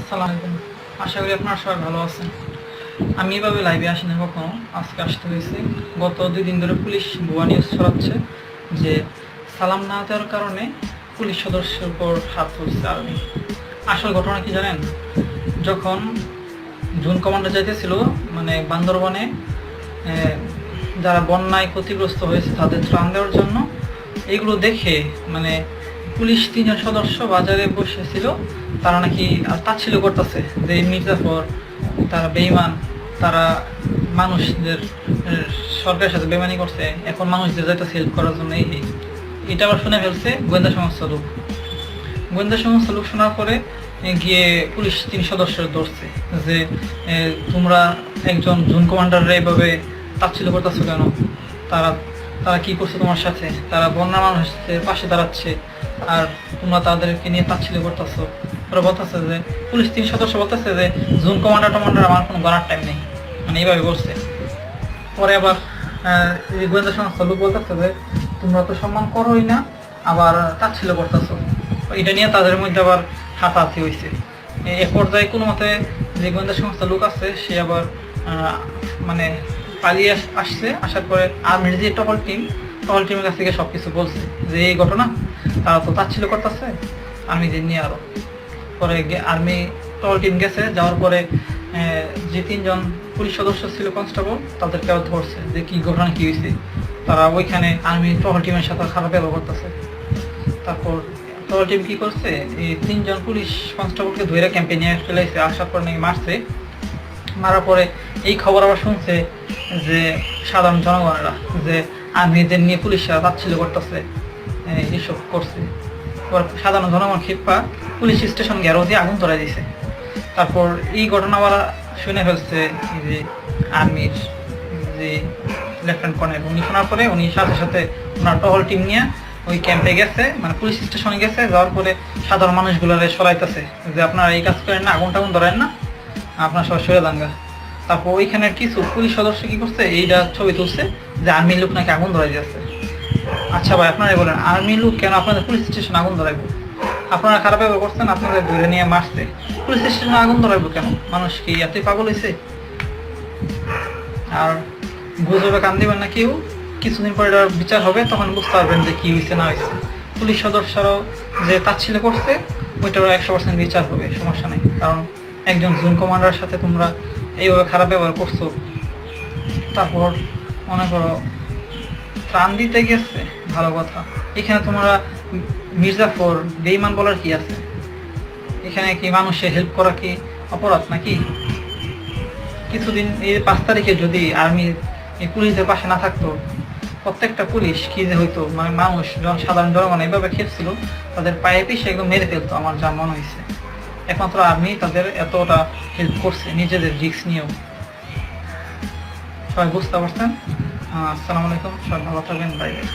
আসসালামু আলাইকুম। আশা করি আপনারা সবাই ভালো আছেন। আমি এভাবে লাইভে আসি না কখনো, আজকে আসতে হয়েছে। গত 2 দিন ধরে পুলিশ ভুয়া নিউজ ছড়াচ্ছে যে সালাম না দেওয়ার কারণে পুলিশ সদস্যের উপর হাত তুলছে আর্মি। আসল ঘটনা কি জানেন? যখন জুন কমান্ডার যাইতেছিল মানে বান্দরবনে যারা বন্যায় ক্ষতিগ্রস্ত হয়েছে তাদের ত্রাণ দেওয়ার জন্য, এইগুলো দেখে মানে পুলিশ 3 জন সদস্য বাজারে বসেছিল, তারা নাকি তাচ্ছিল্য করতেছে যে মির্জাফর তারা বেঈমান, তারা মানুষদের সরকারের সাথে বেমানি করছে, এখন মানুষদের যাইতেছে হেল্প করার জন্য। এটা আবার শুনে ফেলছে গোয়েন্দা সংস্থার লোক। গোয়েন্দা সংস্থার লোক শোনার পরে গিয়ে পুলিশ 3 সদস্য ধরছে যে তোমরা একজন জুন কমান্ডাররা এভাবে তাচ্ছিল্য করতেছো কেন? তারা তারা কি করছে তোমার সাথে? তারা বন্যা মানুষের পাশে দাঁড়াচ্ছে আর তোমরা তাদেরকে নিয়ে তাচ্ছিল্য করতেছো। ওরা বলতেছে যে পুলিশ 3 সদস্য বলতেছে যে জুন কমান্ডার আমার কোনো গণার টাইম নেই, মানে এইভাবে বলছে। পরে আবার গোয়েন্দা সংস্থা লোক বলতেছে যে তোমরা তো সম্মান করোই না, আবার তাচ্ছিল্য করতেছো। এটা নিয়ে তাদের মধ্যে আবার হাতাহাতি হয়েছে। এক পর্যায়ে কোনো মতে যে গোয়েন্দা সংস্থা লোক আছে সে আবার মানে পালিয়ে আসছে। আসার পরে আর্মির যে টহল টিমের কাছ থেকে সবকিছু বলছে যে এই ঘটনা, তারা তো তাচ্ছিল্য করতেছে আর্মিদের নিয়ে। আরো পরে আর্মি টহল টিম গেছে, যাওয়ার পরে যে 3 জন পুলিশ সদস্য ছিল কনস্টেবল, তাদেরকে আবার ধরছে যে কি ঘটনা কি হয়েছে। তারা ওইখানে আর্মি টহল টিমের সাথে খারাপ ব্যবহার করতেছে। তারপর টহল টিম কি করছে, এই 3 জন পুলিশ কনস্টেবলকে ধরে ক্যাম্পে নিয়ে ফেলাইছে। আসার পর নাকি মারছে। মারার পরে এই খবর আবার শুনছে যে সাধারণ জনগণেরা যে আর্মিদের নিয়ে পুলিশরা তাচ্ছিল্য করতেছে, এইসব করছে। এবার সাধারণ জনগণ ক্ষিপ্পা পুলিশ স্টেশন ঘেরাও দিয়ে আগুন ধরাই দিছে। তারপর এই ঘটনা আবার শুনে ফেলছে যে আর্মির যে লেফটেন্যান্ট কর্নেল, উনি শোনার পরে উনি সাথে সাথে ওনার টহল টিম নিয়ে ওই ক্যাম্পে গেছে, মানে পুলিশ স্টেশনে গেছে। যাওয়ার পরে সাধারণ মানুষগুলোরে সরাইতেছে যে আপনারা এই কাজ করেন না, আগুন টাগুন ধরেন না, আপনার সবাই সরে দাঙ্গা। তারপর ওইখানের কিছু পুলিশ সদস্য কি করছে, এইটা ছবি তুলছে যে আর্মির লোক নাকি আগুন ধরাই দিয়েছে। আচ্ছা ভাই, আপনারাই বলেন আর্মির লোক কেন আপনাদের পুলিশ স্টেশনে আগুন ধরাইবো? আপনারা খারাপ ব্যবহার করছেন, আপনাদের ধরে নিয়ে মারছে, পুলিশ স্টেশনে আগুন ধরাইবো কেন? মানুষ কি এতই পাগল হয়েছে? আর গুজবে কান দিবেন না কেউ, কিছুদিন পরে এটার বিচার হবে, তখন বুঝতে পারবেন যে কি হয়েছে না হয়েছে। পুলিশ সদস্যরাও যে তাচ্ছিল্য করছে ওইটারও 100% বিচার হবে, সমস্যা নেই। কারণ একজন জুন কমান্ডারের সাথে তোমরা এইভাবে খারাপ ব্যবহার করছো। তারপর মনে করো ত্রাণ দিতে গেছে, ভালো কথা, এখানে তোমরা মির্জাফর বেঈমান বলার কি আছে? এখানে কি মানুষের হেল্প করা কি অপরাধ নাকি? কিছুদিন এই 5 তারিখে যদি আর্মি এই পুলিশদের পাশে না থাকতো, প্রত্যেকটা পুলিশ কি যে হইতো, মানে মানুষ সাধারণ জনগণ এইভাবে খেলছিল, তাদের পায়ে পিষে একদম মেরে ফেলতো, আমার যা মনে হয়েছে। একমাত্র আর্মি তাদের এতটা হেল্প করছে নিজেদের রিস্ক নিয়েও। সবাই বুঝতে পারছেন? আসসালামু আলাইকুম, সবাই ভালো থাকবেন, বাই বাই।